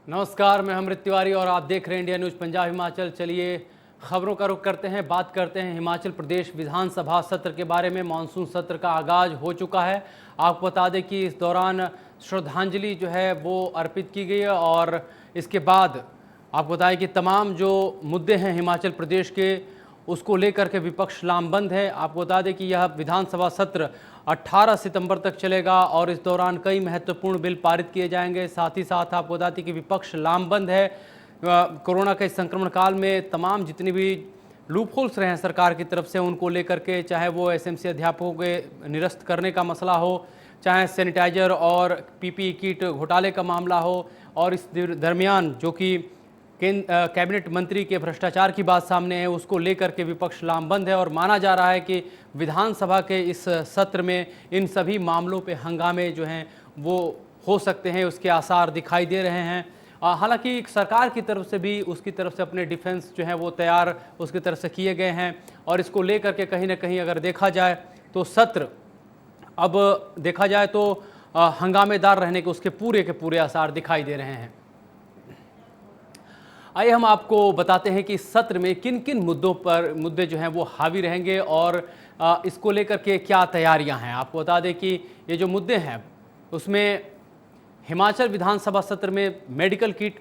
नमस्कार, मैं अमृत तिवारी और आप देख रहे हैं इंडिया न्यूज़ पंजाब हिमाचल। चलिए खबरों का रुख करते हैं, बात करते हैं हिमाचल प्रदेश विधानसभा सत्र के बारे में। मानसून सत्र का आगाज हो चुका है। आपको बता दें कि इस दौरान श्रद्धांजलि जो है वो अर्पित की गई है और इसके बाद आपको बताएं कि तमाम जो मुद्दे हैं हिमाचल प्रदेश के, उसको लेकर के विपक्ष लामबंद है। आपको बता दें कि यह विधानसभा सत्र 18 सितंबर तक चलेगा और इस दौरान कई महत्वपूर्ण बिल पारित किए जाएंगे। साथ ही साथ आपको बता दें कि विपक्ष लामबंद है। कोरोना के संक्रमण काल में तमाम जितनी भी लूपहोल्स रहे हैं सरकार की तरफ से, उनको लेकर के, चाहे वो एसएमसी अध्यापकों के निरस्त करने का मसला हो, चाहे सैनिटाइजर और पीपीई किट घोटाले का मामला हो, और इस दरमियान जो कि कैबिनेट मंत्री के भ्रष्टाचार की बात सामने है, उसको लेकर के विपक्ष लामबंद है। और माना जा रहा है कि विधानसभा के इस सत्र में इन सभी मामलों पे हंगामे जो हैं वो हो सकते हैं, उसके आसार दिखाई दे रहे हैं। हालांकि सरकार की तरफ से भी उसकी तरफ से अपने डिफेंस जो है वो तैयार उसकी तरफ से किए गए हैं और इसको लेकर के कहीं ना कहीं अगर देखा जाए तो सत्र अब देखा जाए तो हंगामेदार रहने के उसके पूरे आसार दिखाई दे रहे हैं। आइए हम आपको बताते हैं कि इस सत्र में किन किन मुद्दे जो हैं वो हावी रहेंगे और इसको लेकर के क्या तैयारियां हैं। आपको बता दें कि ये जो मुद्दे हैं उसमें हिमाचल विधानसभा सत्र में मेडिकल किट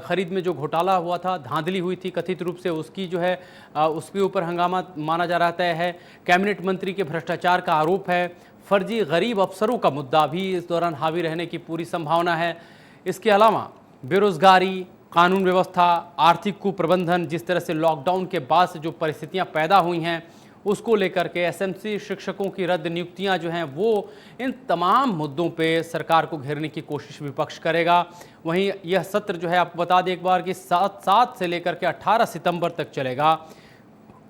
खरीद में जो घोटाला हुआ था, धांधली हुई थी कथित रूप से, उसकी जो है उसके ऊपर हंगामा माना जा रहा है। कैबिनेट मंत्री के भ्रष्टाचार का आरोप है। फर्जी गरीब अफसरों का मुद्दा भी इस दौरान हावी रहने की पूरी संभावना है। इसके अलावा बेरोजगारी, कानून व्यवस्था, आर्थिक कुप्रबंधन, जिस तरह से लॉकडाउन के बाद से जो परिस्थितियां पैदा हुई हैं उसको लेकर के, एसएमसी शिक्षकों की रद्द नियुक्तियां जो हैं वो, इन तमाम मुद्दों पे सरकार को घेरने की कोशिश विपक्ष करेगा। वहीं यह सत्र जो है आपको बता दें एक बार कि 7 से लेकर के 18 सितंबर तक चलेगा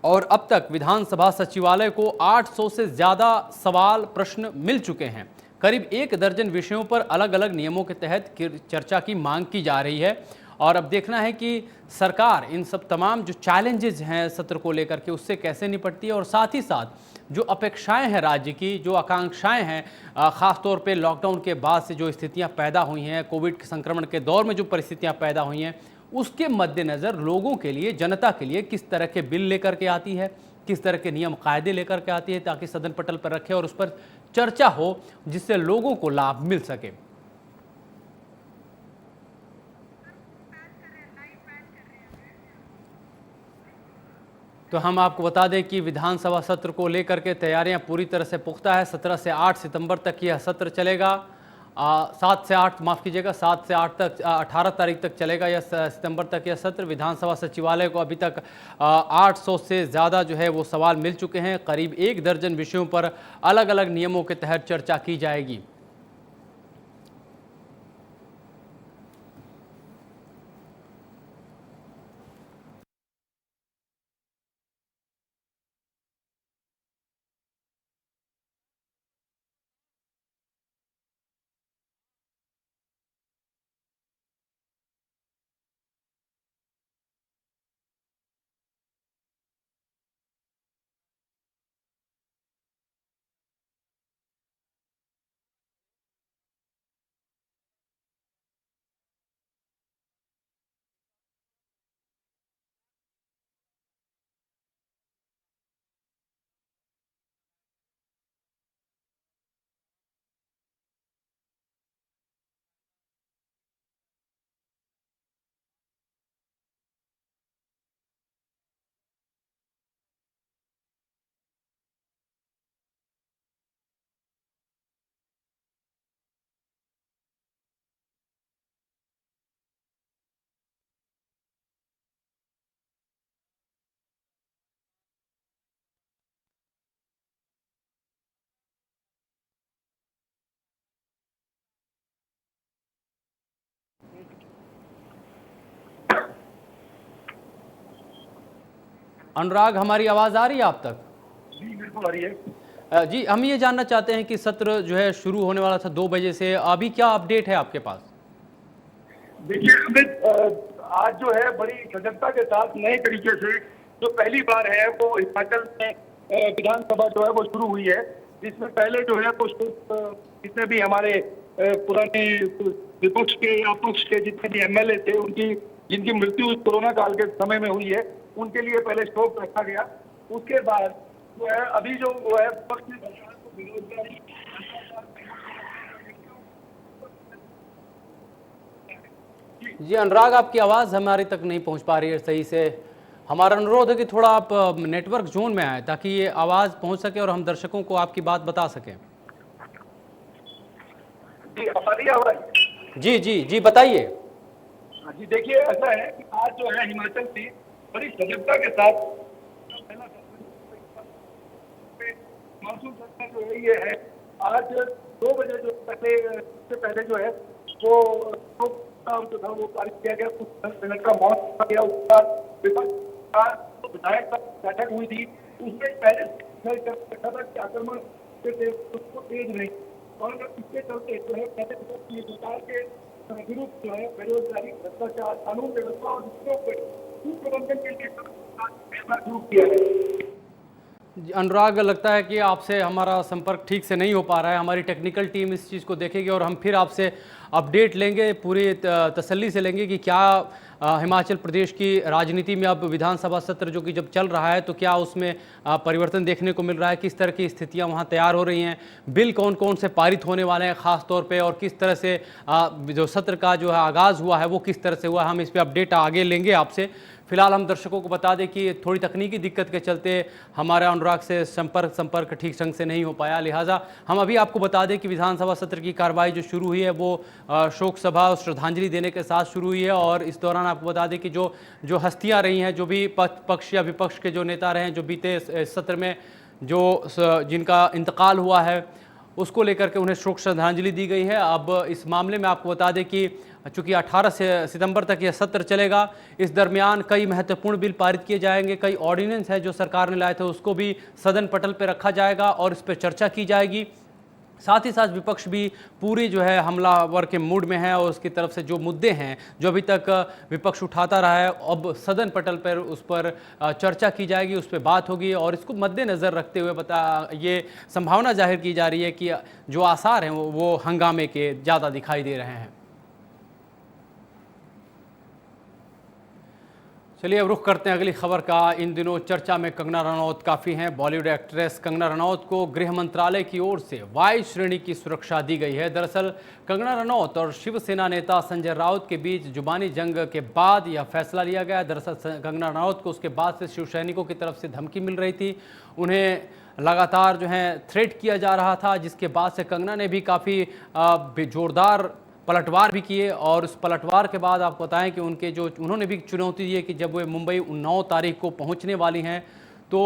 और अब तक विधानसभा सचिवालय को 800 से ज़्यादा सवाल प्रश्न मिल चुके हैं। करीब 1 दर्जन विषयों पर अलग अलग नियमों के तहत चर्चा की मांग की जा रही है और अब देखना है कि सरकार इन सब तमाम जो चैलेंजेस हैं सत्र को लेकर के उससे कैसे निपटती है और साथ ही साथ जो अपेक्षाएं हैं राज्य की, जो आकांक्षाएं हैं, ख़ास तौर पे लॉकडाउन के बाद से जो स्थितियां पैदा हुई हैं, कोविड के संक्रमण के दौर में जो परिस्थितियां पैदा हुई हैं, उसके मद्देनज़र लोगों के लिए, जनता के लिए किस तरह के बिल लेकर के आती है, किस तरह के नियम कायदे लेकर के आती है, ताकि सदन पटल पर रखे और उस पर चर्चा हो जिससे लोगों को लाभ मिल सके। तो हम आपको बता दें कि विधानसभा सत्र को लेकर के तैयारियां पूरी तरह से पुख्ता है। 17 से 8 सितंबर तक यह सत्र चलेगा। 7 से 8 माफ़ कीजिएगा, 7 से 8 तक 18 तारीख तक चलेगा यह सितंबर तक यह सत्र। विधानसभा सचिवालय को अभी तक 800 से ज़्यादा जो है वो सवाल मिल चुके हैं। करीब 1 दर्जन विषयों पर अलग अलग नियमों के तहत चर्चा की जाएगी। अनुराग, हमारी आवाज़ आ रही है आप तक? जी बिल्कुल आ रही है। जी, हम ये जानना चाहते हैं कि सत्र जो है शुरू होने वाला था 2 बजे से, अभी क्या अपडेट है आपके पास? देखिए अमित, आज जो है बड़ी सजगता के साथ नए तरीके से जो पहली बार है वो हिमाचल में विधानसभा जो है वो शुरू हुई है, जिसमें पहले जो है वो जितने भी हमारे पुराने विपक्ष के या पक्ष के जितने भी एमएलए थे, उनकी जिनकी मृत्यु इस कोरोना काल के समय में हुई है, उनके लिए पहले शोक रखा गया। उसके बाद जो है अभी जो वो है पक्ष ने सरकार को बेरोजगारी जी अनुराग, आपकी आवाज़ हमारी तक नहीं पहुंच पा रही है सही से। हमारा अनुरोध है कि थोड़ा आप नेटवर्क जोन में आए ताकि ये आवाज़ पहुंच सके और हम दर्शकों को आपकी बात बता सकें। जी हमारी आवाज जी जी जी बताइए। हाँ जी, देखिए ऐसा है कि आज जो है हिमाचल में बड़ी सजगता के साथ पहला मानसून सत्र जो है ये है। आज 2 बजे जो पहले जो है वो जो था वो पारित किया गया, कुछ मिनट का मौन रखा गया। उसके बाद विपक्ष का विधायक का बैठक हुई थी, उसमें पहले रखा था कि आक्रमण उसको तेज नहीं, और इसके चलते जो है कहते हैं सरकार के विरुद्ध जो है बेरोजगारी, भ्रष्टाचार, कानून व्यवस्था और दूसरों पर सुप्रबंधन के लिए शुरू किया है। अनुराग, लगता है कि आपसे हमारा संपर्क ठीक से नहीं हो पा रहा है। हमारी टेक्निकल टीम इस चीज़ को देखेगी और हम फिर आपसे अपडेट लेंगे, पूरी तसल्ली से लेंगे कि क्या हिमाचल प्रदेश की राजनीति में अब विधानसभा सत्र जो कि जब चल रहा है तो क्या उसमें परिवर्तन देखने को मिल रहा है, किस तरह की स्थितियां वहां तैयार हो रही हैं, बिल कौन कौन से पारित होने वाले हैं खास तौर पे, और किस तरह से जो सत्र का जो है आगाज़ हुआ है वो किस तरह से हुआ, हम इस पर अपडेट आगे लेंगे आपसे। फिलहाल हम दर्शकों को बता दें कि थोड़ी तकनीकी दिक्कत के चलते हमारे अनुराग से संपर्क ठीक ढंग से नहीं हो पाया, लिहाजा हम अभी आपको बता दें कि विधानसभा सत्र की कार्रवाई जो शुरू हुई है वो शोक सभा और श्रद्धांजलि देने के साथ शुरू हुई है। और इस दौरान आपको बता दें कि जो हस्तियां रही हैं, जो भी पक्ष या विपक्ष के जो नेता रहे हैं, जो बीते सत्र में जिनका इंतकाल हुआ है उसको लेकर के उन्हें शोक श्रद्धांजलि दी गई है। अब इस मामले में आपको बता दें कि चूंकि 18 सितंबर तक यह सत्र चलेगा, इस दरमियान कई महत्वपूर्ण बिल पारित किए जाएंगे, कई ऑर्डिनेंस है जो सरकार ने लाए थे उसको भी सदन पटल पर रखा जाएगा और इस पर चर्चा की जाएगी। साथ ही साथ विपक्ष भी पूरी जो है हमलावर के मूड में है और उसकी तरफ से जो मुद्दे हैं जो अभी तक विपक्ष उठाता रहा है, अब सदन पटल पर उस पर चर्चा की जाएगी, उस पर बात होगी। और इसको मद्देनज़र रखते हुए ये संभावना जाहिर की जा रही है कि जो आसार हैं वो हंगामे के ज़्यादा दिखाई दे रहे हैं। चलिए अब रुख करते हैं अगली खबर का। इन दिनों चर्चा में कंगना रनौत काफ़ी हैं। बॉलीवुड एक्ट्रेस कंगना रनौत को गृह मंत्रालय की ओर से वाई श्रेणी की सुरक्षा दी गई है। दरअसल कंगना रनौत और शिवसेना नेता संजय राउत के बीच जुबानी जंग के बाद यह फैसला लिया गया। दरअसल कंगना रनौत को उसके बाद से शिव सैनिकों की तरफ से धमकी मिल रही थी, उन्हें लगातार जो है थ्रेट किया जा रहा था, जिसके बाद से कंगना ने भी काफ़ी जोरदार पलटवार भी किए। और उस पलटवार के बाद आपको बताएं कि उन्होंने भी चुनौती दी है कि जब वे मुंबई 9 तारीख को पहुंचने वाली हैं तो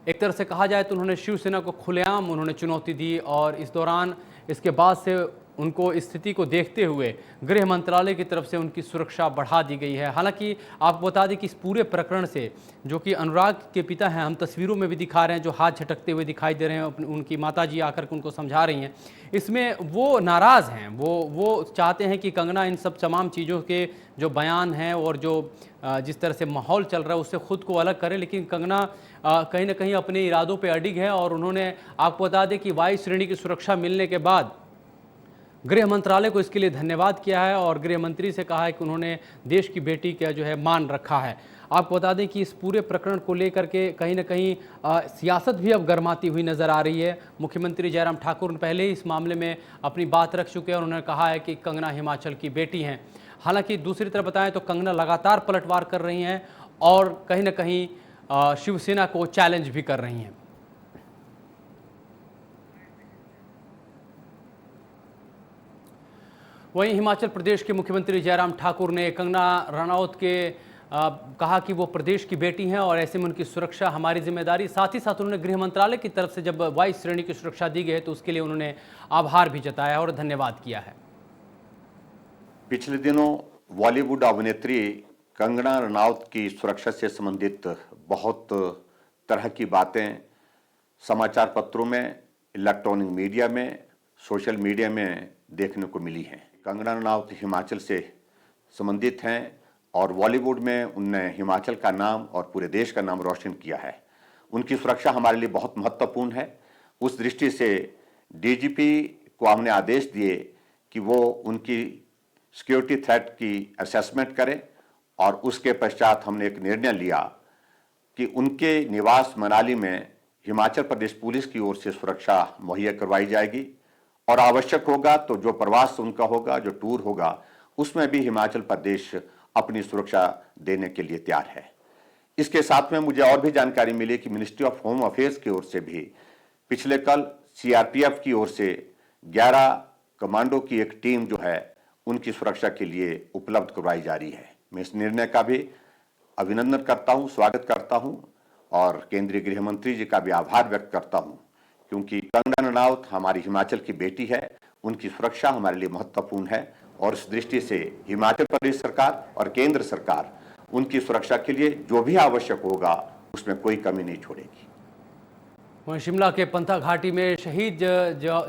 एक तरह से कहा जाए तो उन्होंने शिवसेना को खुलेआम उन्होंने चुनौती दी। और इस दौरान इसके बाद से उनको स्थिति को देखते हुए गृह मंत्रालय की तरफ से उनकी सुरक्षा बढ़ा दी गई है। हालांकि आपको बता दें कि इस पूरे प्रकरण से जो कि अनुराग के पिता हैं, हम तस्वीरों में भी दिखा रहे हैं, जो हाथ झटकते हुए दिखाई दे रहे हैं, उनकी माताजी आकर के उनको समझा रही हैं, इसमें वो नाराज़ हैं। वो चाहते हैं कि कंगना इन सब तमाम चीज़ों के जो बयान हैं और जो जिस तरह से माहौल चल रहा है उससे ख़ुद को अलग करे, लेकिन कंगना कहीं ना कहीं अपने इरादों पर अडिग है। और उन्होंने आपको बता दें कि वायु श्रेणी की सुरक्षा मिलने के बाद गृह मंत्रालय को इसके लिए धन्यवाद किया है और गृह मंत्री से कहा है कि उन्होंने देश की बेटी का जो है मान रखा है। आपको बता दें कि इस पूरे प्रकरण को लेकर के कहीं ना कहीं सियासत भी अब गर्माती हुई नज़र आ रही है। मुख्यमंत्री जयराम ठाकुर पहले ही इस मामले में अपनी बात रख चुके हैं और उन्होंने कहा है कि कंगना हिमाचल की बेटी हैं। हालांकि दूसरी तरफ बताएं तो कंगना लगातार पलटवार कर रही हैं और कहीं ना कहीं शिवसेना को चैलेंज भी कर रही हैं। वहीं हिमाचल प्रदेश के मुख्यमंत्री जयराम ठाकुर ने कंगना रनौत के कहा कि वो प्रदेश की बेटी हैं और ऐसे में उनकी सुरक्षा हमारी जिम्मेदारी। साथ ही साथ उन्होंने गृह मंत्रालय की तरफ से जब वायु श्रेणी की सुरक्षा दी गई है तो उसके लिए उन्होंने आभार भी जताया और धन्यवाद किया है। पिछले दिनों बॉलीवुड अभिनेत्री कंगना रनौत की सुरक्षा से संबंधित बहुत तरह की बातें समाचार पत्रों में, इलेक्ट्रॉनिक मीडिया में, सोशल मीडिया में देखने को मिली हैं। कंगना रनौत हिमाचल से संबंधित हैं और बॉलीवुड में उनने हिमाचल का नाम और पूरे देश का नाम रोशन किया है। उनकी सुरक्षा हमारे लिए बहुत महत्वपूर्ण है। उस दृष्टि से डीजीपी को हमने आदेश दिए कि वो उनकी सिक्योरिटी थ्रेट की असेसमेंट करें, और उसके पश्चात हमने एक निर्णय लिया कि उनके निवास मनाली में हिमाचल प्रदेश पुलिस की ओर से सुरक्षा मुहैया करवाई जाएगी, और आवश्यक होगा तो जो प्रवास उनका होगा, जो टूर होगा, उसमें भी हिमाचल प्रदेश अपनी सुरक्षा देने के लिए तैयार है। इसके साथ में मुझे और भी जानकारी मिली कि मिनिस्ट्री ऑफ होम अफेयर्स की ओर से भी पिछले कल सीआरपीएफ की ओर से 11 कमांडो की एक टीम जो है उनकी सुरक्षा के लिए उपलब्ध करवाई जा रही है। मैं इस निर्णय का भी अभिनंदन करता हूं, स्वागत करता हूं, और केंद्रीय गृह मंत्री जी का भी आभार व्यक्त करता हूं, क्योंकि कंगना रनौत हमारी हिमाचल की बेटी है, उनकी सुरक्षा हमारे लिए महत्वपूर्ण है, और इस दृष्टि से हिमाचल प्रदेश सरकार और केंद्र सरकार उनकी सुरक्षा के लिए जो भी आवश्यक होगा उसमें कोई कमी नहीं छोड़ेगी। वहीं शिमला के पंथा घाटी में शहीद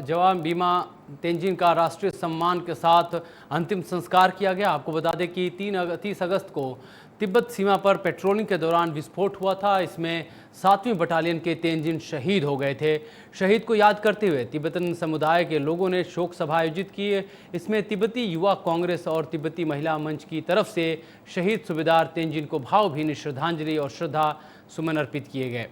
जवान बीमा तेंजिन का राष्ट्रीय सम्मान के साथ अंतिम संस्कार किया गया। आपको बता दें कि 30 अगस्त को तिब्बत सीमा पर पेट्रोलिंग के दौरान विस्फोट हुआ था। इसमें 7वीं बटालियन के तेंजिन शहीद हो गए थे। शहीद को याद करते हुए तिब्बतन समुदाय के लोगों ने शोक सभा आयोजित की। इसमें तिब्बती युवा कांग्रेस और तिब्बती महिला मंच की तरफ से शहीद सूबेदार तेंजिन को भावभीनी श्रद्धांजलि और श्रद्धा सुमन अर्पित किए गए।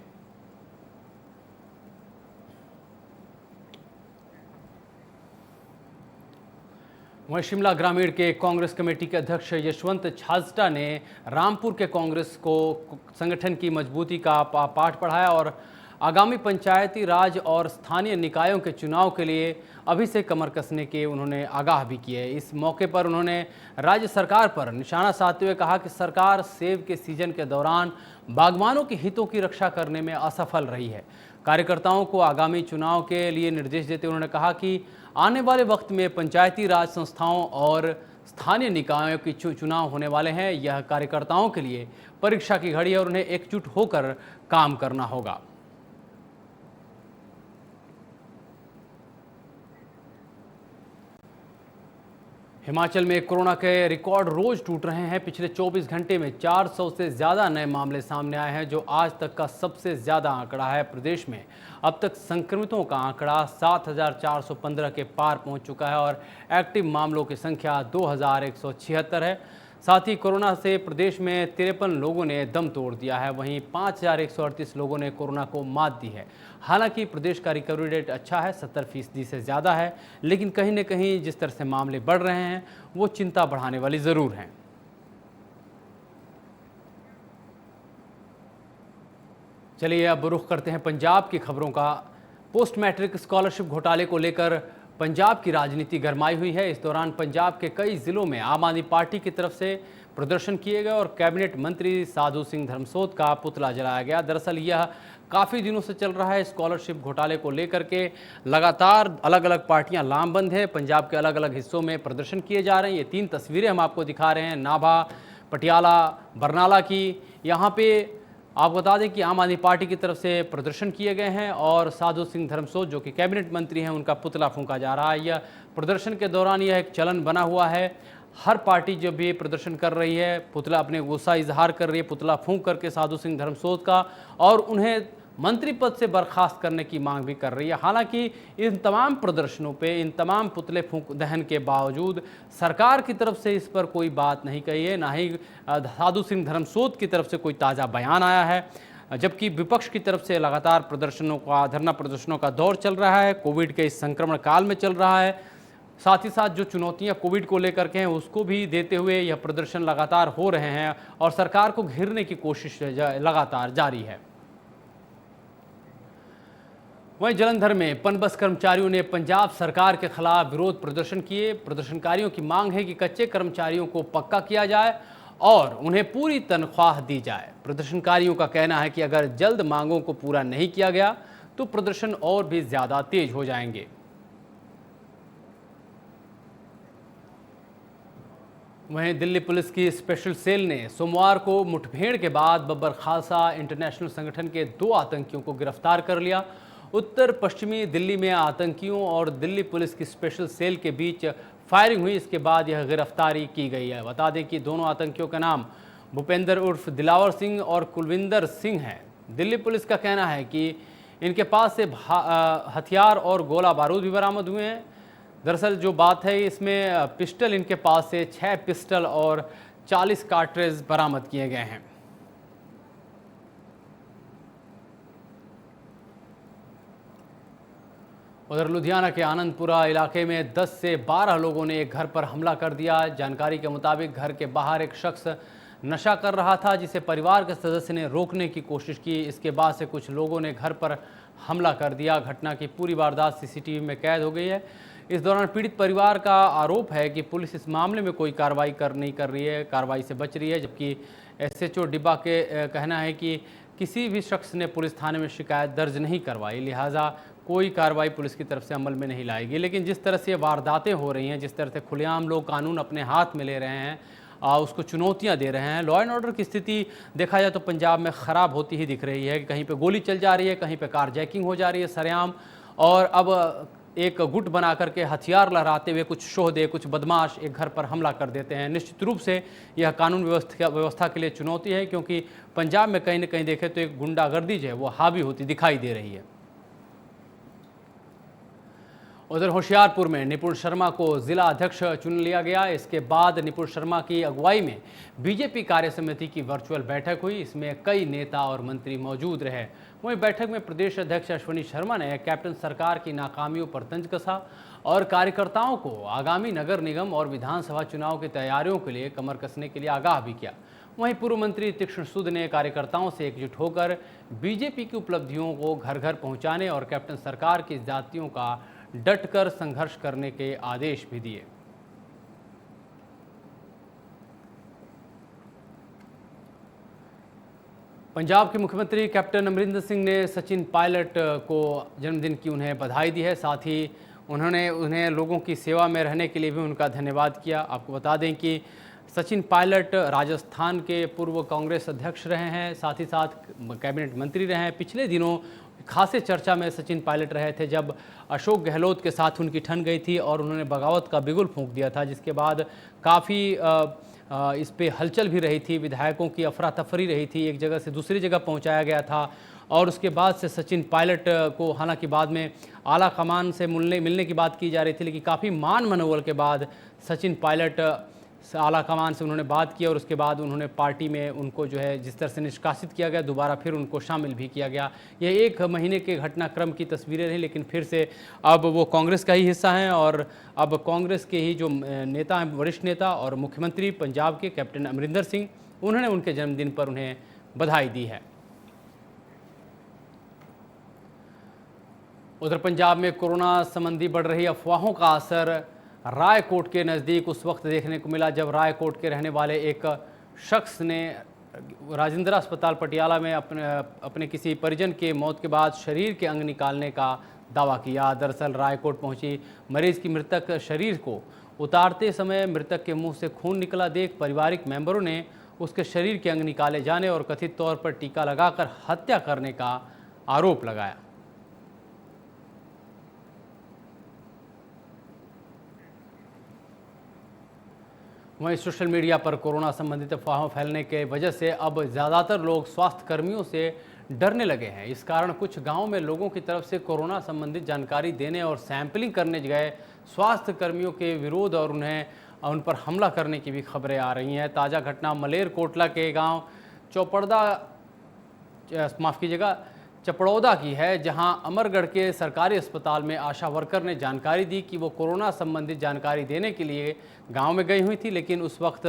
वहीं शिमला ग्रामीण के कांग्रेस कमेटी के अध्यक्ष यशवंत छाजटा ने रामपुर के कांग्रेस को संगठन की मजबूती का पाठ पढ़ाया और आगामी पंचायती राज और स्थानीय निकायों के चुनाव के लिए अभी से कमर कसने के उन्होंने आगाह भी किए। इस मौके पर उन्होंने राज्य सरकार पर निशाना साधते हुए कहा कि सरकार सेब के सीजन के दौरान बागवानों के हितों की रक्षा करने में असफल रही है। कार्यकर्ताओं को आगामी चुनाव के लिए निर्देश देते उन्होंने कहा कि आने वाले वक्त में पंचायती राज संस्थाओं और स्थानीय निकायों की चुनाव होने वाले हैं। यह कार्यकर्ताओं के लिए परीक्षा की घड़ी है और उन्हें एकजुट होकर काम करना होगा। हिमाचल में कोरोना के रिकॉर्ड रोज टूट रहे हैं। पिछले 24 घंटे में 400 से ज़्यादा नए मामले सामने आए हैं, जो आज तक का सबसे ज़्यादा आंकड़ा है। प्रदेश में अब तक संक्रमितों का आंकड़ा 7,415 के पार पहुंच चुका है और एक्टिव मामलों की संख्या 2,176 है। साथ ही कोरोना से प्रदेश में 53 लोगों ने दम तोड़ दिया है। वहीं 5,138 लोगों ने कोरोना को मात दी है। हालांकि प्रदेश का रिकवरी रेट अच्छा है, 70% से ज़्यादा है, लेकिन कहीं न कहीं जिस तरह से मामले बढ़ रहे हैं वो चिंता बढ़ाने वाली ज़रूर हैं। चलिए अब रुख करते हैं पंजाब की खबरों का। पोस्ट मैट्रिक स्कॉलरशिप घोटाले को लेकर पंजाब की राजनीति गरमाई हुई है। इस दौरान पंजाब के कई जिलों में आम आदमी पार्टी की तरफ से प्रदर्शन किए गए और कैबिनेट मंत्री साधु सिंह धर्मसोत का पुतला जलाया गया। दरअसल यह काफ़ी दिनों से चल रहा है। स्कॉलरशिप घोटाले को लेकर के लगातार अलग अलग पार्टियां लामबंद हैं। पंजाब के अलग अलग हिस्सों में प्रदर्शन किए जा रहे हैं। ये 3 तस्वीरें हम आपको दिखा रहे हैं, नाभा, पटियाला, बरनाला की। यहाँ पे आप बता दें कि आम आदमी पार्टी की तरफ से प्रदर्शन किए गए हैं और साधु सिंह धर्मसोत जो कि कैबिनेट मंत्री हैं उनका पुतला फूंका जा रहा है। यह प्रदर्शन के दौरान यह एक चलन बना हुआ है। हर पार्टी जब भी प्रदर्शन कर रही है, पुतला अपने गुस्सा इजहार कर रही है, पुतला फूंक करके साधु सिंह धर्मसोत का, और उन्हें मंत्री पद से बर्खास्त करने की मांग भी कर रही है। हालांकि इन तमाम प्रदर्शनों पे, इन तमाम पुतले फूंक दहन के बावजूद सरकार की तरफ से इस पर कोई बात नहीं कही है, ना ही साधु सिंह धर्मसोत की तरफ से कोई ताज़ा बयान आया है। जबकि विपक्ष की तरफ से लगातार धरना प्रदर्शनों का दौर चल रहा है। कोविड के इस संक्रमण काल में चल रहा है। साथ ही साथ जो चुनौतियां कोविड को लेकर के हैं उसको भी देते हुए यह प्रदर्शन लगातार हो रहे हैं और सरकार को घेरने की कोशिश लगातार जारी है। वहीं जलंधर में पनबस कर्मचारियों ने पंजाब सरकार के खिलाफ विरोध प्रदर्शन किए। प्रदर्शनकारियों की मांग है कि कच्चे कर्मचारियों को पक्का किया जाए और उन्हें पूरी तनख्वाह दी जाए। प्रदर्शनकारियों का कहना है कि अगर जल्द मांगों को पूरा नहीं किया गया तो प्रदर्शन और भी ज्यादा तेज हो जाएंगे। वहीं दिल्ली पुलिस की स्पेशल सेल ने सोमवार को मुठभेड़ के बाद बब्बर खालसा इंटरनेशनल संगठन के 2 आतंकियों को गिरफ्तार कर लिया। उत्तर पश्चिमी दिल्ली में आतंकियों और दिल्ली पुलिस की स्पेशल सेल के बीच फायरिंग हुई। इसके बाद यह गिरफ्तारी की गई है। बता दें कि दोनों आतंकियों का नाम भूपेंद्र उर्फ दिलावर सिंह और कुलविंदर सिंह है। दिल्ली पुलिस का कहना है कि इनके पास से हथियार और गोला बारूद भी बरामद हुए हैं। दरअसल जो बात है इसमें पिस्टल इनके पास से 6 पिस्टल और 40 कार्ट्रिज बरामद किए गए हैं। उधर लुधियाना के आनंदपुरा इलाके में 10 से 12 लोगों ने एक घर पर हमला कर दिया। जानकारी के मुताबिक घर के बाहर एक शख्स नशा कर रहा था, जिसे परिवार के सदस्य ने रोकने की कोशिश की। इसके बाद से कुछ लोगों ने घर पर हमला कर दिया। घटना की पूरी वारदात सीसीटीवी में कैद हो गई है। इस दौरान पीड़ित परिवार का आरोप है कि पुलिस इस मामले में कोई नहीं कर रही है, कार्रवाई से बच रही है। जबकि एसएचओ डिब्बा के कहना है कि किसी भी शख्स ने पुलिस थाने में शिकायत दर्ज नहीं करवाई, लिहाजा कोई कार्रवाई पुलिस की तरफ से अमल में नहीं लाएगी। लेकिन जिस तरह से ये वारदातें हो रही हैं, जिस तरह से खुलेआम लोग कानून अपने हाथ में ले रहे हैं, उसको चुनौतियां दे रहे हैं, लॉ एंड ऑर्डर की स्थिति देखा जाए तो पंजाब में ख़राब होती ही दिख रही है कि कहीं पे गोली चल जा रही है, कहीं पे कार जैकिंग हो जा रही है सरेआम, और अब एक गुट बना करके हथियार लहराते हुए कुछ शोहदे, कुछ बदमाश एक घर पर हमला कर देते हैं। निश्चित रूप से यह कानून व्यवस्था के लिए चुनौती है, क्योंकि पंजाब में कहीं न कहीं देखें तो एक गुंडागर्दी जो है वो हावी होती दिखाई दे रही है। उधर होशियारपुर में निपुण शर्मा को जिला अध्यक्ष चुन लिया गया। इसके बाद निपुण शर्मा की अगुवाई में बीजेपी कार्य समिति की वर्चुअल बैठक हुई। इसमें कई नेता और मंत्री मौजूद रहे। वहीं बैठक में प्रदेश अध्यक्ष अश्विनी शर्मा ने कैप्टन सरकार की नाकामियों पर तंज कसा और कार्यकर्ताओं को आगामी नगर निगम और विधानसभा चुनाव की तैयारियों के लिए कमर कसने के लिए आगाह भी किया। वहीं पूर्व मंत्री तीक्ष्ण सूद ने कार्यकर्ताओं से एकजुट होकर बीजेपी की उपलब्धियों को घर घर पहुंचाने और कैप्टन सरकार की जातियों का डटकर संघर्ष करने के आदेश भी दिए। पंजाब के मुख्यमंत्री कैप्टन अमरिंदर सिंह ने सचिन पायलट को जन्मदिन की उन्हें बधाई दी है। साथ ही उन्होंने उन्हें लोगों की सेवा में रहने के लिए भी उनका धन्यवाद किया। आपको बता दें कि सचिन पायलट राजस्थान के पूर्व कांग्रेस अध्यक्ष रहे हैं, साथ ही साथ कैबिनेट मंत्री रहे हैं। पिछले दिनों खासे चर्चा में सचिन पायलट रहे थे जब अशोक गहलोत के साथ उनकी ठन गई थी और उन्होंने बगावत का बिगुल फूंक दिया था, जिसके बाद काफ़ी इस पे हलचल भी रही थी, विधायकों की अफरा तफरी रही थी, एक जगह से दूसरी जगह पहुंचाया गया था। और उसके बाद से सचिन पायलट को हालांकि बाद में आला कमान से मिलने की बात की जा रही थी, लेकिन काफ़ी मान मनोबल के बाद सचिन पायलट आला कमान से उन्होंने बात की और उसके बाद उन्होंने पार्टी में उनको जो है जिस तरह से निष्कासित किया गया, दोबारा फिर उनको शामिल भी किया गया। यह 1 महीने के घटनाक्रम की तस्वीरें रहीं, लेकिन फिर से अब वो कांग्रेस का ही हिस्सा हैं और अब कांग्रेस के ही जो नेता हैं, वरिष्ठ नेता और मुख्यमंत्री पंजाब के कैप्टन अमरिंदर सिंह, उन्होंने उनके जन्मदिन पर उन्हें बधाई दी है। उधर पंजाब में कोरोना संबंधी बढ़ रही अफवाहों का असर रायकोट के नज़दीक उस वक्त देखने को मिला जब रायकोट के रहने वाले एक शख्स ने राजेंद्र अस्पताल पटियाला में अपने किसी परिजन के मौत के बाद शरीर के अंग निकालने का दावा किया। दरअसल रायकोट पहुंची मरीज की मृतक शरीर को उतारते समय मृतक के मुंह से खून निकला देख पारिवारिक मेंबरों ने उसके शरीर के अंग निकाले जाने और कथित तौर पर टीका लगाकर हत्या करने का आरोप लगाया। वहीं सोशल मीडिया पर कोरोना संबंधित अफवाहों फैलने के वजह से अब ज़्यादातर लोग स्वास्थ्य कर्मियों से डरने लगे हैं। इस कारण कुछ गांवों में लोगों की तरफ से कोरोना संबंधित जानकारी देने और सैंपलिंग करने गए स्वास्थ्य कर्मियों के विरोध और उन पर हमला करने की भी खबरें आ रही हैं। ताज़ा घटना मलेरकोटला के गाँव चपड़ौदा की है, जहां अमरगढ़ के सरकारी अस्पताल में आशा वर्कर ने जानकारी दी कि वो कोरोना संबंधित जानकारी देने के लिए गांव में गई हुई थी, लेकिन उस वक्त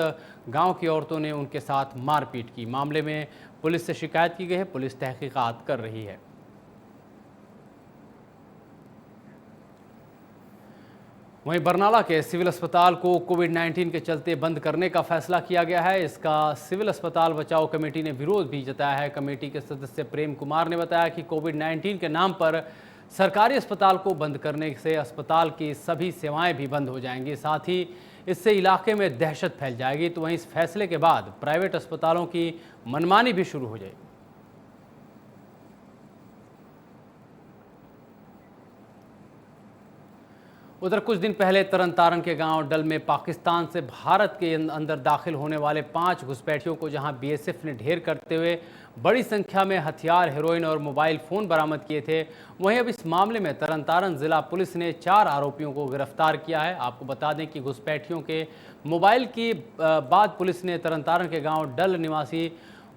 गांव की औरतों ने उनके साथ मारपीट की। मामले में पुलिस से शिकायत की गई है, पुलिस तहकीकात कर रही है। वहीं बरनाला के सिविल अस्पताल को कोविड-19 के चलते बंद करने का फैसला किया गया है। इसका सिविल अस्पताल बचाओ कमेटी ने विरोध भी जताया है। कमेटी के सदस्य प्रेम कुमार ने बताया कि कोविड-19 के नाम पर सरकारी अस्पताल को बंद करने से अस्पताल की सभी सेवाएं भी बंद हो जाएंगी, साथ ही इससे इलाके में दहशत फैल जाएगी। तो वहीं इस फैसले के बाद प्राइवेट अस्पतालों की मनमानी भी शुरू हो जाएगी। उधर कुछ दिन पहले तरनतारन के गांव डल में पाकिस्तान से भारत के अंदर दाखिल होने वाले 5 घुसपैठियों को जहां बीएसएफ ने ढेर करते हुए बड़ी संख्या में हथियार, हेरोइन और मोबाइल फ़ोन बरामद किए थे, वहीं अब इस मामले में तरनतारन जिला पुलिस ने 4 आरोपियों को गिरफ्तार किया है। आपको बता दें कि घुसपैठियों के मोबाइल की बाद पुलिस ने तरनतारन के गाँव डल निवासी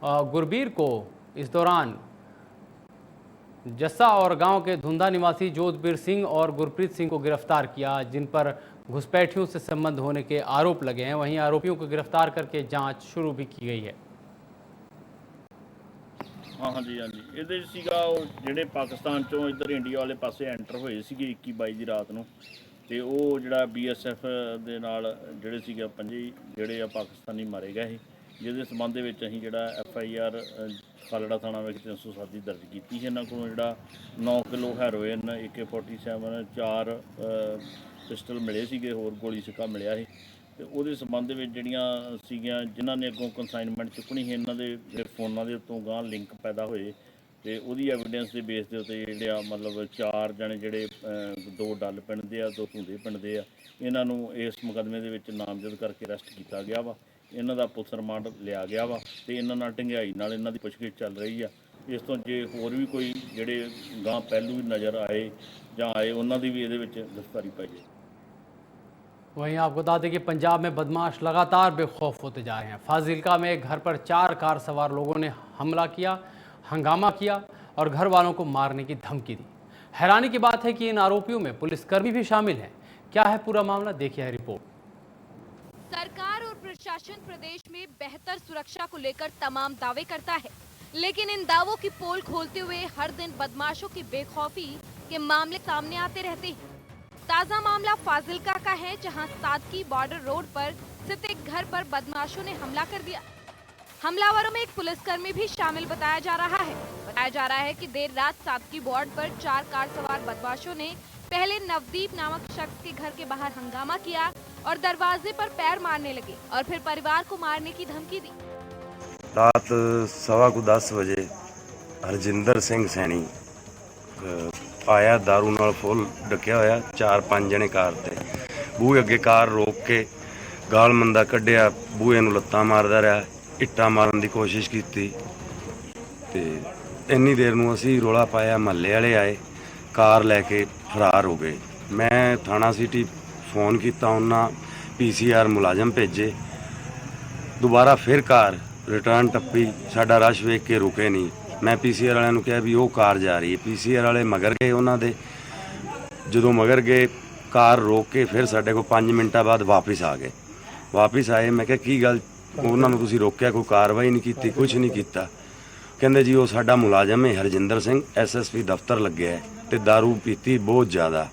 गुरबीर को इस दौरान जस्सा और गांव के धुंधा निवासी जोधबीर सिंह और गुरप्रीत सिंह को गिरफ्तार किया, जिन पर घुसपैठियों से संबंध होने के आरोप लगे हैं। वहीं आरोपियों को गिरफ्तार करके जांच शुरू भी की गई है। हाँ जी ਇਹਦੇ ਸੀਗਾ ਉਹ ਜਿਹੜੇ ਪਾਕਿਸਤਾਨ ਚੋਂ ਇੱਧਰ ਇੰਡੀਆ ਵਾਲੇ ਪਾਸੇ ਐਂਟਰ ਹੋਏ ਸੀਗੇ 21-22 ਦੀ ਰਾਤ ਨੂੰ ਤੇ ਉਹ ਜਿਹੜਾ ਬੀਐਸਐਫ ਦੇ ਨਾਲ ਜਿਹੜੇ ਸੀਗੇ ਪੰਜੇ ਜਿਹੜੇ ਆ ਪਾਕਿਸਤਾਨੀ ਮਾਰੇ ਗਏ ਜਿਹਦੇ ਸੰਬੰਧ ਦੇ ਵਿੱਚ ਅਸੀਂ ਜਿਹੜਾ ਐਫਆਈਆਰ ਖਾਲੜਾ ਥਾਣਾ ਵਿੱਚ 307 ਦੀ ਦਰਜ ਕੀਤੀ ਸੀ। ਇਹਨਾਂ ਕੋਲੋਂ ਜਿਹੜਾ 9 ਕਿਲੋ ਹੈਰੋਇਨ, AK-47, 4 ਪਿਸਟਲ ਮਿਲੇ ਸੀਗੇ, ਹੋਰ ਗੋਲੀ ਸਿੱਕਾ ਮਿਲਿਆ ਸੀ ਤੇ ਉਹਦੇ ਸੰਬੰਧ ਵਿੱਚ ਜਿਹੜੀਆਂ ਸੀਗੀਆਂ ਜਿਨ੍ਹਾਂ ਨੇ ਅੱਗੋਂ ਕੰਸਾਈਨਮੈਂਟ ਚੁੱਕਣੀ ਸੀ ਇਹਨਾਂ ਦੇ ਫੋਨਾਂ ਦੇ ਉੱਤੋਂ ਗਾਂ ਲਿੰਕ ਪੈਦਾ ਹੋਏ ਤੇ ਉਹਦੀ ਐਵੀਡੈਂਸ ਦੇ ਬੇਸ ਦੇ ਉੱਤੇ ਜਿਹੜੇ ਆ ਮਤਲਬ 4 ਜਣੇ ਜਿਹੜੇ 2 ਡੱਲ ਪਿੰਡ ਦੇ ਆ, 2 ਧੁੰਦੇ ਪਿੰਡ ਦੇ ਆ, ਇਹਨਾਂ ਨੂੰ ਇਸ ਮੁਕੱਦਮੇ ਦੇ ਵਿੱਚ ਨਾਮਜ਼ਦ ਕਰਕੇ ਅਰੈਸਟ ਕੀਤਾ ਗਿਆ ਵਾ। ਇਹਨਾਂ ਦਾ ਪੁਲਿਸ ਰਿਮਾਂਡ ਲਿਆ ਗਿਆ ਵਾ ਤੇ ਇਹਨਾਂ ਨਾਲ ਢੰਗਿਆਈ ਨਾਲ ਇਹਨਾਂ ਦੀ ਪੁੱਛਗਿੱਛ ਚੱਲ ਰਹੀ ਆ। ਇਸ ਤੋਂ ਜੇ ਹੋਰ ਵੀ ਕੋਈ ਜਿਹੜੇ ਗਾਂ ਪਹਿਲੂ ਨਜ਼ਰ ਆਏ ਜਾਂ ਆਏ ਉਹਨਾਂ ਦੀ ਵੀ ਇਹਦੇ ਵਿੱਚ ਗ੍ਰਿਫਤਾਰੀ ਪਾਈ ਜਾਏ। वहीं आपको बता दें कि पंजाब में बदमाश लगातार बेखौफ होते जा रहे हैं। फाजिलका में एक घर पर 4 कार सवार लोगों ने हमला किया, हंगामा किया और घर वालों को मारने की धमकी दी। हैरानी की बात है कि इन आरोपियों में पुलिसकर्मी भी शामिल हैं। क्या है पूरा मामला, देखिए है रिपोर्ट। सरकार और प्रशासन प्रदेश में बेहतर सुरक्षा को लेकर तमाम दावे करता है, लेकिन इन दावों की पोल खोलते हुए हर दिन बदमाशों की बेखौफी के मामले सामने आते रहते हैं। ताजा मामला फाजिलका का है, जहां सादकी बॉर्डर रोड पर स्थित एक घर पर बदमाशों ने हमला कर दिया। हमलावरों में एक पुलिसकर्मी भी शामिल बताया जा रहा है। बताया जा रहा है कि देर रात सादकी बॉर्डर पर 4 कार सवार बदमाशों ने पहले नवदीप नामक शख्स के घर के बाहर हंगामा किया और दरवाजे पर पैर मारने लगे और फिर परिवार को मारने की धमकी दी। रात 10:15 बजे हरजिंदर सिंह सैनी आया दारू नाल फुल डकिया होया, 4-5 जने कार ते बूहे अगे कार रोक के गाल मंदा कढ़िया, बूहे नूं लत्तां मारदा रहा, इट्टां मारन दी कोशिश कीती ते इन्नी देर नूं असीं रौला पाया, महल्ले वाले आए, कार लैके फरार हो गए। मैं थाना सिटी फोन किया, उन्हां PCR मुलाजम भेजे, दोबारा फिर कार रिटर्न टप्पी, साडा रश वेख के रुके नहीं। मैं PCR वालिਆਂ ਨੂੰ ਕਿਹਾ ਵੀ ਉਹ ਕਾਰ ਜਾ ਰਹੀ ਹੈ, PCR ਵਾਲੇ ਮਗਰ ਗਏ ਉਹਨਾਂ ਦੇ। ਜਦੋਂ ਮਗਰ ਗਏ ਕਾਰ ਰੋਕ ਕੇ ਫਿਰ ਸਾਡੇ ਕੋਲ 5 ਮਿੰਟਾਂ ਬਾਅਦ ਵਾਪਸ ਆ ਗਏ। ਵਾਪਸ ਆਏ, ਮੈਂ ਕਿਹਾ ਕੀ ਗੱਲ, ਉਹਨਾਂ ਨੂੰ ਤੁਸੀਂ ਰੋਕਿਆ, ਕੋਈ ਕਾਰਵਾਈ ਨਹੀਂ ਕੀਤੀ, ਕੁਝ ਨਹੀਂ ਕੀਤਾ। ਕਹਿੰਦੇ ਜੀ ਉਹ ਸਾਡਾ ਮੁਲਾਜ਼ਮ ਹੈ ਹਰਜਿੰਦਰ ਸਿੰਘ, SSP ਦਫ਼ਤਰ ਲੱਗਿਆ ਹੈ ਤੇ दारू ਪੀਤੀ ਬਹੁਤ ਜ਼ਿਆਦਾ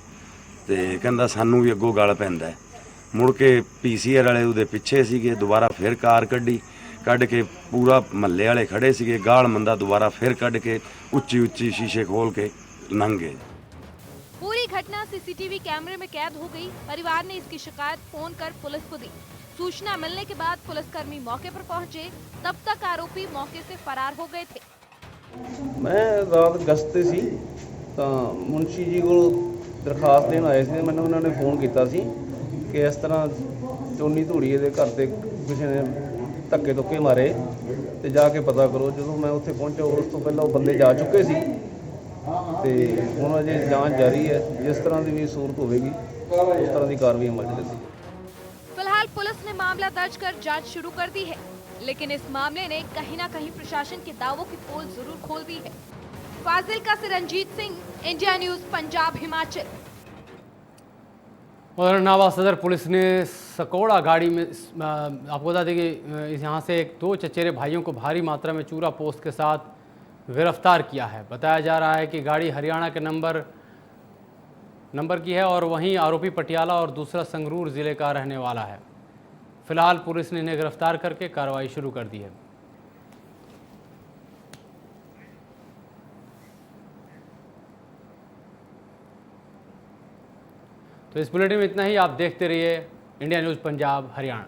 ਤੇ ਕਹਿੰਦਾ ਸਾਨੂੰ ਵੀ ਅੱਗੋਂ ਗਲ ਪੈਂਦਾ। ਮੁੜ ਕੇ PCR ਵਾਲੇ ਉਹਦੇ ਪਿੱਛੇ ਸੀਗੇ, ਦੁਬਾਰਾ ਫਿਰ ਕਾਰ ਕੱਢ ਕੇ पूरा महल्ले वाले खड़े सीगे, गाल मंदा दोबारा फिर कढ़ के उच्ची शीशे खोल के लंघ गए। पूरी घटना CCTV कैमरे में कैद हो गई। परिवार ने इसकी शिकायत फोन कर पुलिस को दी। सूचना मिलने के बाद पुलिसकर्मी मौके पर पहुंचे, तब तक आरोपी मौके से फरार हो गए थे। मैं रात गश्त सी ਤਾਂ ਮੁਨਸ਼ੀ ਜੀ ਕੋਲ ਦਰਖਾਸਤ ਦੇਣ ਆਏ ਸੀ। ਮੈਨੂੰ ਉਹਨਾਂ ਨੇ ਫੋਨ ਕੀਤਾ ਸੀ ਕਿ ਇਸ ਤਰ੍ਹਾਂ ਚੋਨੀ ਧੂੜੀਏ ਦੇ ਘਰ ਤੇ ਕਿਸੇ ਨੇ ਧੱਕੇ ਧੁੱਕੇ ਮਾਰੇ ਤੇ ਜਾ ਕੇ ਪਤਾ ਕਰੋ। ਜਦੋਂ ਮੈਂ ਉੱਥੇ ਪਹੁੰਚਿਆ ਉਸ ਤੋਂ ਪਹਿਲਾਂ ਉਹ ਬੰਦੇ ਜਾ ਚੁੱਕੇ ਸੀ ਤੇ ਹੁਣ ਅਜੇ ਜਾਂਚ ਜਾਰੀ ਹੈ। ਜਿਸ ਤਰ੍ਹਾਂ ਦੀ ਵੀ ਸੂਰਤ ਹੋਵੇਗੀ ਉਸ ਤਰ੍ਹਾਂ ਦੀ ਕਾਰਵਾਈ ਅਮਲ ਚ ਲਿਆਂਦੀ। फिलहाल पुलिस ने मामला दर्ज कर जांच शुरू कर दी है, लेकिन इस मामले ने कहीं न कहीं प्रशासन के दावों की पोल जरूर खोल दी है। फाजिलका से रंजीत सिंह, इंडिया न्यूज, पंजाब, हिमाचल। और नावा सदर पुलिस ने सकौड़ा गाड़ी में आपको बता दें कि यहाँ से 2 चचेरे भाइयों को भारी मात्रा में चूरा पोस्त के साथ गिरफ्तार किया है। बताया जा रहा है कि गाड़ी हरियाणा के नंबर की है और वहीं आरोपी पटियाला और दूसरा संगरूर ज़िले का रहने वाला है। फिलहाल पुलिस ने इन्हें गिरफ्तार करके कार्रवाई शुरू कर दी है। तो इस बुलेटिन में इतना ही। आप देखते रहिए इंडिया न्यूज़ पंजाब हरियाणा।